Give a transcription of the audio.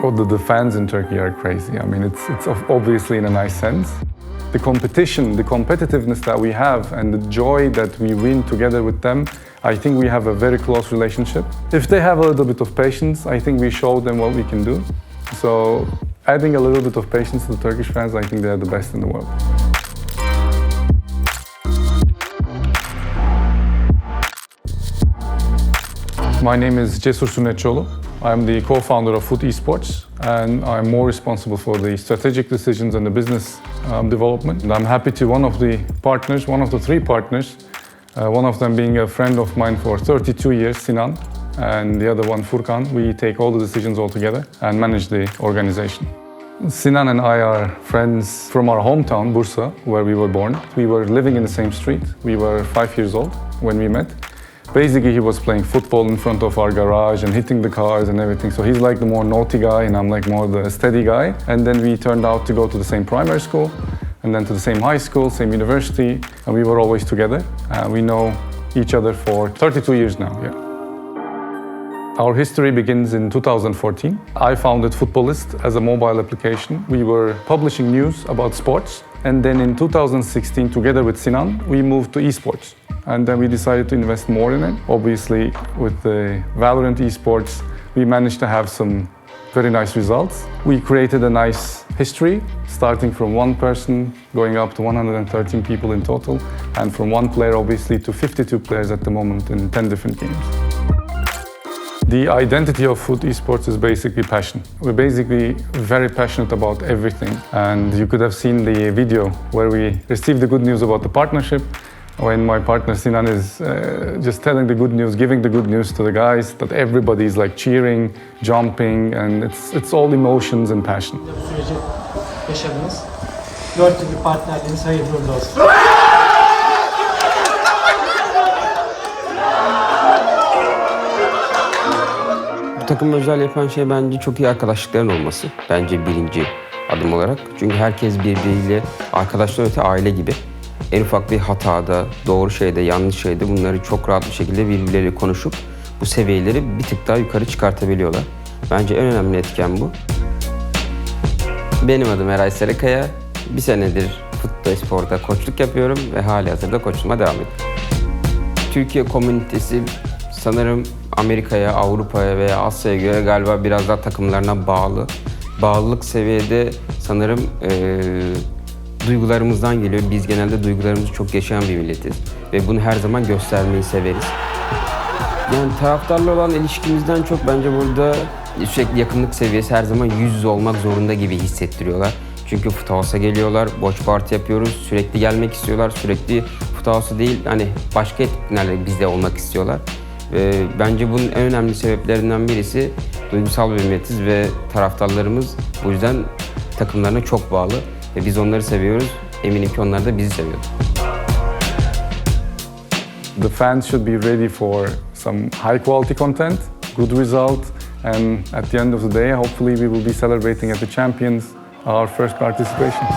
The fans in Turkey are crazy. I mean, it's obviously in a nice sense. The competition, the competitiveness that we have and the joy that we win together with them, I think we have a very close relationship. If they have a little bit of patience, I think we show them what we can do. So adding a little bit of patience to the Turkish fans, I think they are the best in the world. My name is Cesur Sünnetçioğlu. I'm the co-founder of Fut Esports, and I'm more responsible for the strategic decisions and the business development. And I'm happy to one of the three partners, one of them being a friend of mine for 32 years, Sinan, and the other one, Furkan. We take all the decisions all together and manage the organization. Sinan and I are friends from our hometown, Bursa, where we were born. We were living in the same street. We were 5 years old when we met. Basically, he was playing football in front of our garage and hitting the cars and everything. So he's like the more naughty guy and I'm like more the steady guy. And then we turned out to go to the same primary school and then to the same high school, same university. And we were always together. We know each other for 32 years now, yeah. Our history begins in 2014. I founded Futbolist as a mobile application. We were publishing news about sports. And then in 2016, together with Sinan, we moved to esports. And then we decided to invest more in it. Obviously, with the VALORANT esports, we managed to have some very nice results. We created a nice history, starting from one person, going up to 113 people in total, and from one player, obviously, to 52 players at the moment in 10 different games. The identity of Fut Esports is basically passion. We're basically very passionate about everything. And you could have seen the video where we received the good news about the partnership, when my partner Sinan is just telling the good news, giving the good news to the guys, that everybody is like cheering, jumping, and it's all emotions and passion. Bu süreci yaşadınız. 4 yıllık partnerliğiniz hayırlı uğurlu olsun. Bu takımı özel yapan şey bence çok iyi arkadaşlıkların olması. Bence birinci adım olarak. Çünkü herkes birbiriyle arkadaşlar öte aile gibi. En ufak bir hatada, doğru şeyde, yanlış şeyde bunları çok rahat bir şekilde birbirleriyle konuşup bu seviyeleri bir tık daha yukarı çıkartabiliyorlar. Bence en önemli etken bu. Benim adım Eray Sarıkaya. Bir senedir Fut Espor'da koçluk yapıyorum ve halihazırda koçluğuma devam ediyorum. Türkiye komünitesi sanırım Amerika'ya, Avrupa'ya veya Asya'ya göre galiba biraz daha takımlarına bağlı. Bağlılık seviyede sanırım duygularımızdan geliyor. Biz genelde duygularımızı çok yaşayan bir milletiz ve bunu her zaman göstermeyi severiz. Yani taraftarla olan ilişkimizden çok bence burada sürekli yakınlık seviyesi her zaman yüz yüze olmak zorunda gibi hissettiriyorlar. Çünkü Fut House'a geliyorlar, boş parti yapıyoruz, sürekli gelmek istiyorlar, sürekli Fut House'a değil, hani başka etkinliklerle bizde olmak istiyorlar. Bence bunun en önemli sebeplerinden birisi duygusal bir milletiz ve taraftarlarımız bu yüzden takımlarına çok bağlı ve biz onları seviyoruz. Eminim ki onlar da bizi seviyor. The fans should be ready for some high quality content, good result, and at the end of the day, hopefully we will be celebrating as the champions our first participation.